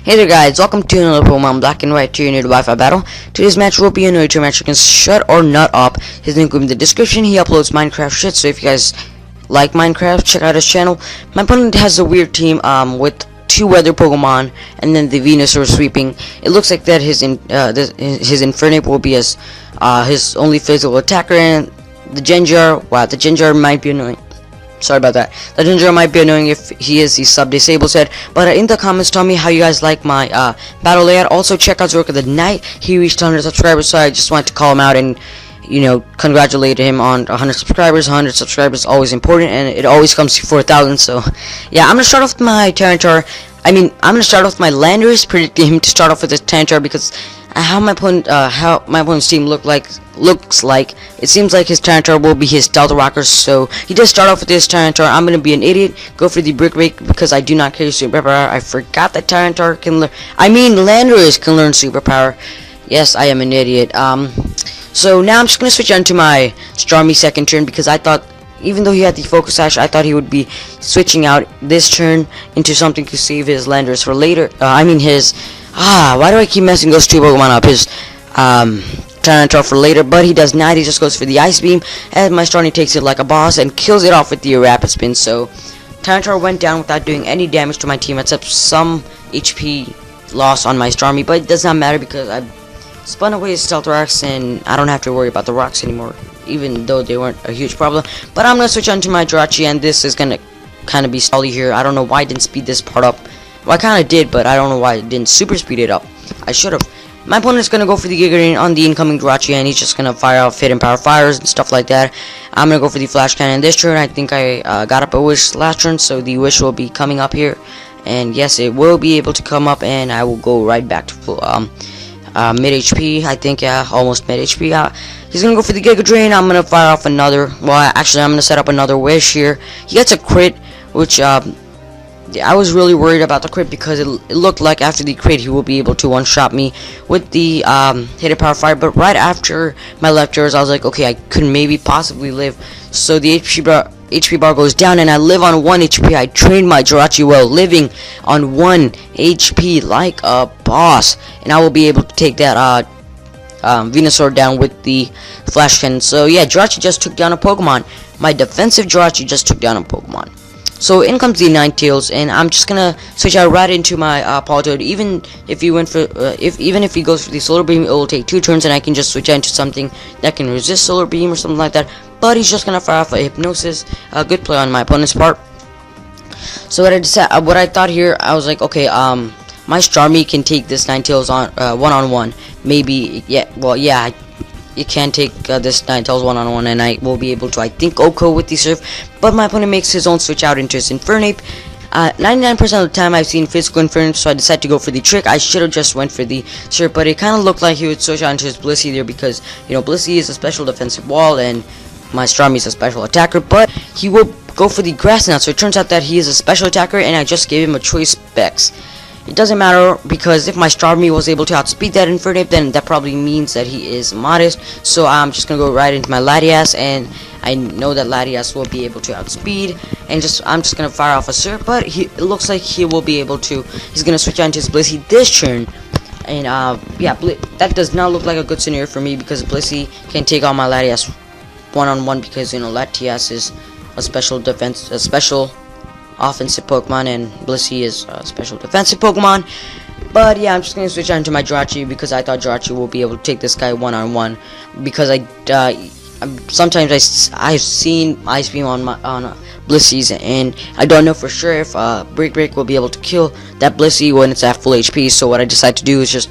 Hey there guys, welcome to another Pokemon Black and White 2 Unit Wi-Fi battle. Today's match will be a nature match against ShutOrNutUp. His link will be in the description. He uploads Minecraft shit, so if you guys like Minecraft, check out his channel. My opponent has a weird team with 2 weather Pokemon and then the Venusaur sweeping. It looks like that his Infernape will be his only physical attacker, and the Genjar, wow, the Genjar might be annoying. Sorry about that. The Genjar might be annoying if he is the sub-disabled set. But in the comments, tell me how you guys like my battle layout. Also, check out Zork of the Night. He reached 100 subscribers, so I just wanted to call him out and, you know, congratulate him on 100 subscribers. 100 subscribers is always important, and it always comes to 4,000. So, yeah, I'm gonna start off with my Tyranitar. I'm gonna start off with my Landorus, predicting him to start off with his Tyranitar because how my opponent's team looks like it seems like his Tyranitar will be his Delta Rockers. So he does start off with his Tyranitar. I'm gonna be an idiot, go for the Brick Break because I do not carry Superpower. I forgot that Tyranitar can learn. Landorus can learn Superpower. Yes, I am an idiot. So now I'm just gonna switch on to my Starmie second turn because I thought, even though he had the Focus Sash, I thought he would be switching out this turn into something to save his Landorus for later. Why do I keep messing those 2 Pokemon up? His Tyranitar for later, but he does not. He just goes for the Ice Beam, and my Starmie takes it like a boss and kills it off with the Rapid Spin. So Tyranitar went down without doing any damage to my team except some HP loss on my Starmie, but it does not matter because I spun away his Stealth Rocks and I don't have to worry about the rocks anymore, even though they weren't a huge problem. But I'm gonna switch on to my Jirachi, and this is gonna kind of be stally here. I don't know why I didn't speed this part up. Well, I kind of did, but I don't know why I didn't super speed it up. I should have. My opponent's going to go for the Giga Drain on the incoming Jirachi, and he's just going to fire off Hidden Power Fires and stuff like that. I'm going to go for the Flash Cannon this turn. I think I got up a Wish last turn, so the Wish will be coming up here. And yes, it will be able to come up, and I will go right back to full mid HP. I think, yeah, almost mid HP. He's going to go for the Giga Drain. I'm going to fire off another. Well, actually, I'm going to set up another Wish here. He gets a crit, which I was really worried about the crit because it looked like after the crit he will be able to one-shot me with the Hidden Power Fire. But right after my left yours, I was like, okay, I could maybe possibly live. So the HP bar goes down, and I live on 1 HP. I trained my Jirachi well, living on 1 HP like a boss, and I will be able to take that Venusaur down with the Flash Cannon. So yeah, Jirachi just took down a Pokemon. My defensive Jirachi just took down a Pokemon. So in comes the Ninetales, and I'm just gonna switch out right into my Politoed. Even if he went for, even if he goes for the Solar Beam, it will take 2 turns, and I can just switch out into something that can resist Solar Beam or something like that. But he's just gonna fire off a Hypnosis. A good play on my opponent's part. So what I thought here, I was like, okay, my Starmie can take this Ninetales on one-on-one. Maybe, yeah, well, yeah. You can take this Ninetales one-on-one, and I will be able to, I think, OHKO with the Surf. But my opponent makes his own switch out into his Infernape. 99% of the time I've seen physical Infernape, so I decided to go for the trick. I should have just went for the Surf, but it kind of looked like he would switch out into his Blissey there because, you know, Blissey is a special defensive wall, and my Starmie is a special attacker. But he will go for the Grass Knot, so it turns out that he is a special attacker, and I just gave him a choice specs. It doesn't matter because if my Starmie was able to outspeed that Infernape, then that probably means that he is modest. So I'm just gonna go right into my Latias, and I know that Latias will be able to outspeed, and I'm just gonna fire off a Surf. But it looks like he will be able to. He's gonna switch on to his Blissey this turn, and yeah, that does not look like a good scenario for me because Blissey can take on my Latias one-on-one because, you know, Latias is a special offensive Pokemon, and Blissey is a special defensive Pokemon. But yeah, I'm just gonna switch on to my Jirachi because I thought Jirachi will be able to take this guy one-on-one because sometimes I've seen Ice Beam on Blissey's, and I don't know for sure if Brick Break will be able to kill that Blissey when it's at full HP. So what I decided to do is just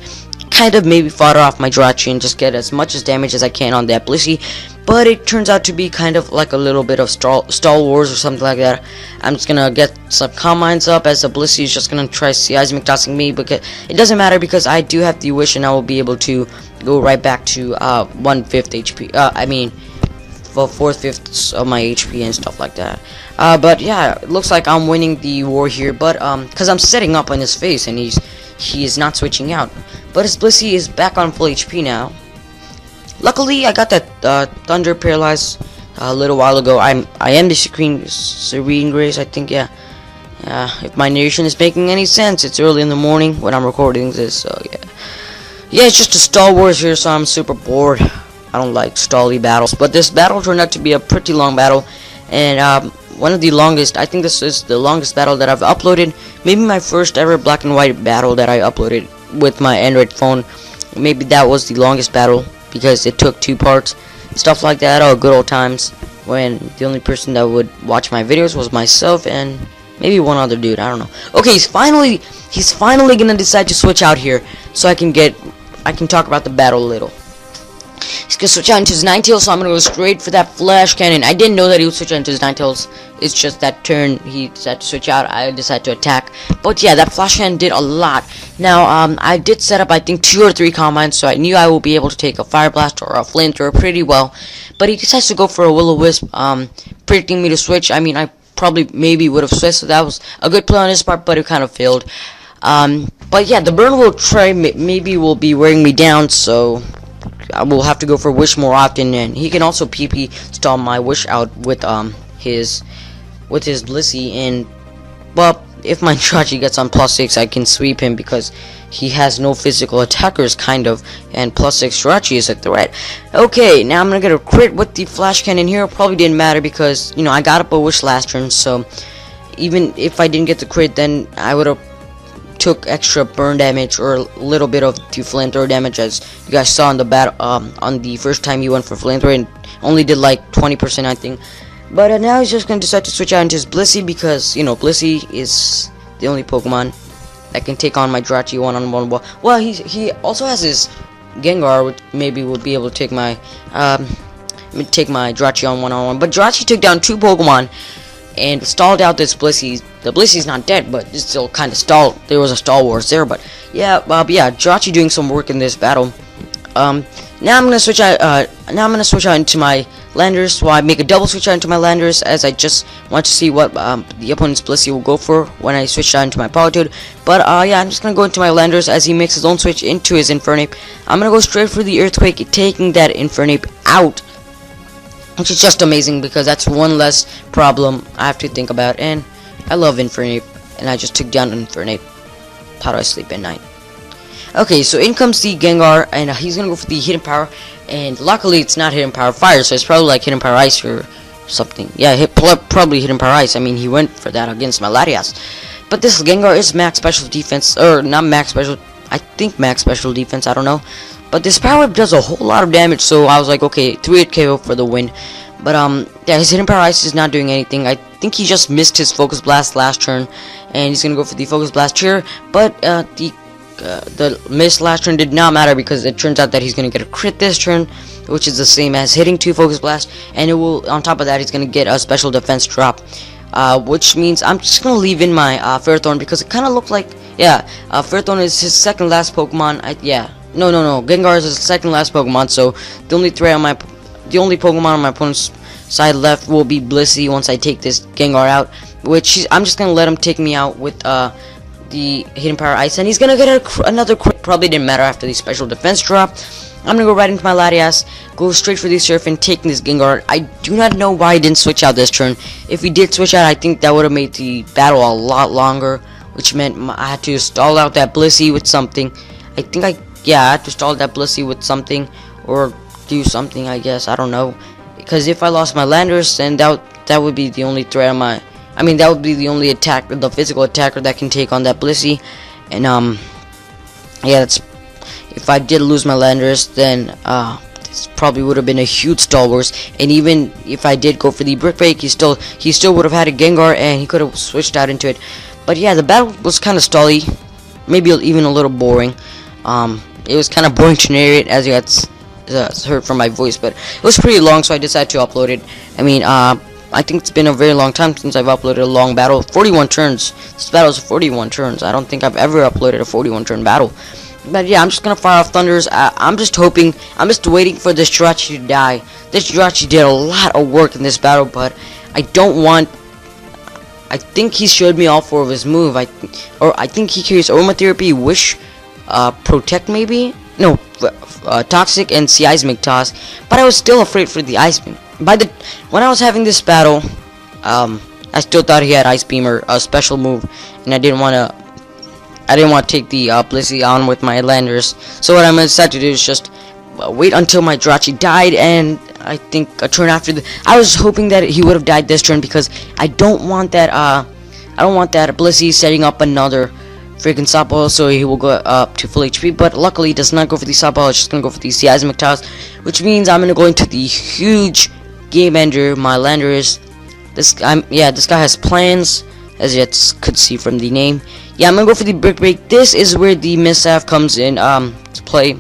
kind of maybe fodder off my Jirachi and just get as much damage as I can on that Blissey. But it turns out to be kind of like a little bit of stall wars or something like that. I'm just gonna get some Calm Minds up as the Blissey is just gonna try seismic tossing me, because it doesn't matter because I do have the Wish, and I will be able to go right back to 1/5 HP. I mean, for 4/5 of my HP and stuff like that. But yeah, it looks like I'm winning the war here. But because I'm setting up on his face, and he is not switching out. But his Blissey is back on full HP now. Luckily, I got that Thunder Paralyzed a little while ago. I am the Serene Grace, I think, yeah. If my narration is making any sense, it's early in the morning when I'm recording this, so yeah. Yeah, it's just a Star Wars here, so I'm super bored. I don't like stally battles, but this battle turned out to be a pretty long battle, and one of the longest. I think this is the longest battle that I've uploaded. Maybe my first ever black and white battle that I uploaded with my Android phone. Maybe that was the longest battle because it took 2 parts. Stuff like that. Oh, good old times when the only person that would watch my videos was myself and maybe one other dude. I don't know. Okay, he's finally gonna decide to switch out here, so I can talk about the battle a little. He's gonna switch out into his Ninetales, so I'm gonna go straight for that flash cannon. I didn't know that he would switch out into his Ninetales. It's just that turn he decided to switch out, I decided to attack. But yeah, that flash cannon did a lot. Now, I did set up I think 2 or 3 combines, so I knew I would be able to take a fire blast or a flamethrower pretty well. But he decides to go for a will-o-wisp, predicting me to switch. I mean, I probably maybe would have switched, so that was a good play on his part, but it kind of failed. But yeah, the burn will try maybe will be wearing me down, so I will have to go for wish more often, and he can also PP stall my wish out with his Blissey. And but if my Jirachi gets on +6, I can sweep him because he has no physical attackers, kind of, and +6 Jirachi is a threat. Okay, now I'm gonna get a crit with the flash cannon here. Probably didn't matter because, you know, I got up a wish last turn, so even if I didn't get the crit, then I would have took extra burn damage or a little bit of the flamethrower damage, as you guys saw in the battle on the first time he went for flamethrower and only did like 20%, I think. But now he's just gonna decide to switch out into his Blissey because, you know, Blissey is the only Pokemon that can take on my Jirachi one-on-one. Well, he also has his Gengar, which maybe would be able to take my Jirachi on one-on-one. But Jirachi took down 2 Pokemon and stalled out this Blissey. The Blissey's not dead, but it's still kind of stalled. There was a stall wars there, but yeah, Jirachi doing some work in this battle. Now I'm gonna switch out. Now I'm gonna switch out into my Landers. So I make a double switch out into my Landers, as I just want to see what the opponent's Blissey will go for when I switch out into my Politoed. But yeah, I'm just gonna go into my Landers as he makes his own switch into his Infernape. I'm gonna go straight for the Earthquake, taking that Infernape out, which is just amazing because that's one less problem I have to think about. And I love Infernape, and I just took down Infernape. How do I sleep at night? Okay, so in comes the Gengar, and he's gonna go for the Hidden Power, and luckily it's not Hidden Power Fire, so it's probably like Hidden Power Ice or something. Yeah, probably Hidden Power Ice. I mean, he went for that against my Latias. But this Gengar is max special defense, or not max special, I think max special defense, I don't know. But this Power Whip does a whole lot of damage, so I was like, okay, 3-hit KO for the win. But yeah, his Hidden Power Ice is not doing anything. I think he just missed his Focus Blast last turn, and he's gonna go for the Focus Blast here. But the miss last turn did not matter because it turns out that he's gonna get a crit this turn, which is the same as hitting 2 Focus Blast, and it will, on top of that, he's gonna get a special defense drop, which means I'm just gonna leave in my Ferrothorn because it kind of looked like, yeah, Ferrothorn is his second last Pokemon. No, Gengar is his second last Pokemon, so the only Pokemon on my opponent's side left will be Blissey once I take this Gengar out, which I'm just gonna let him take me out with the Hidden Power Ice, and he's gonna get another crit. Probably didn't matter after the special defense drop. I'm gonna go right into my Latias, go straight for the Surf and taking this Gengar. I do not know why I didn't switch out this turn. If he did switch out, I think that would have made the battle a lot longer, which meant I had to stall out that Blissey with something. I had to stall that Blissey with something or do something, I guess. I don't know, because if I lost my Landers, then that would be the only threat on my. I mean, that would be the only attacker, the physical attacker that can take on that Blissey. And yeah, that's, if I did lose my Landers, then this probably would have been a huge stall wars. And even if I did go for the Brick Break, he still would have had a Gengar, and he could have switched out into it. But yeah, the battle was kind of stally, maybe even a little boring. It was kind of boring to narrate, as you had heard from my voice, but it was pretty long, so I decided to upload it. I mean, I think it's been a very long time since I've uploaded a long battle. 41 turns. This battle is 41 turns. I don't think I've ever uploaded a 41 turn battle. But yeah, I'm just gonna fire off Thunders. I'm just waiting for this Jirachi to die. This Jirachi did a lot of work in this battle, but I think he showed me all 4 of his move. I think he carries Aromatherapy, Wish, Protect maybe? No, Toxic and Seismic Toss. But I was still afraid for the Ice Beam. When I was having this battle, I still thought he had Ice Beam or a special move, and I didn't want to take the Blissey on with my Landers. So what I'm decided to do is just wait until my Jirachi died, and I think a turn after I was hoping that he would have died this turn, because I don't want that Blissey setting up another freaking Stop Ball, so he will go up to full HP. But luckily he does not go for the Stop Ball. It's just gonna go for the Seismic Tiles, which means I'm gonna go into the huge game ender. My Landers. This guy has plans, as you could see from the name. Yeah, I'm gonna go for the Brick Break. This is where the Mishap comes in to play.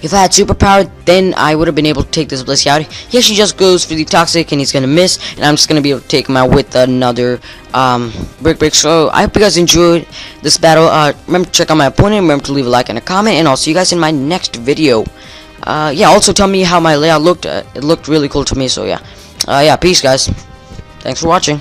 If I had superpower, then I would have been able to take this Blissey out. He actually just goes for the Toxic, and he's gonna miss, and I'm just gonna be able to take him out with another Brick Break. So I hope you guys enjoyed this battle. Remember to check out my opponent. Remember to leave a like and a comment, and I'll see you guys in my next video. Yeah, also tell me how my layout looked. It looked really cool to me. So yeah, peace, guys. Thanks for watching.